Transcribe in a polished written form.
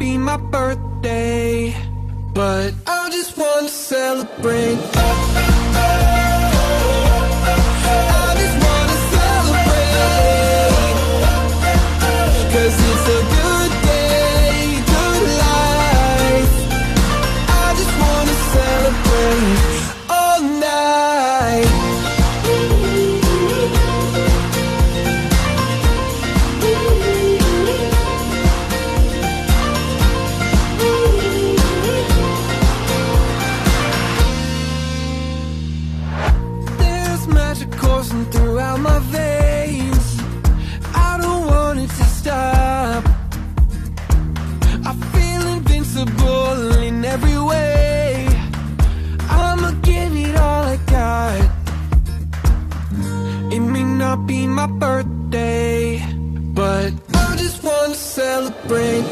be my birthday, but I just wanna celebrate. I just wanna celebrate, 'cause it's a good day, good life. I just wanna celebrate all night. There's magic coursing throughout my veins. I don't want it to stop. I feel invincible in every way. I'ma give it all I got. It may not be my birthday, but I just wanna celebrate.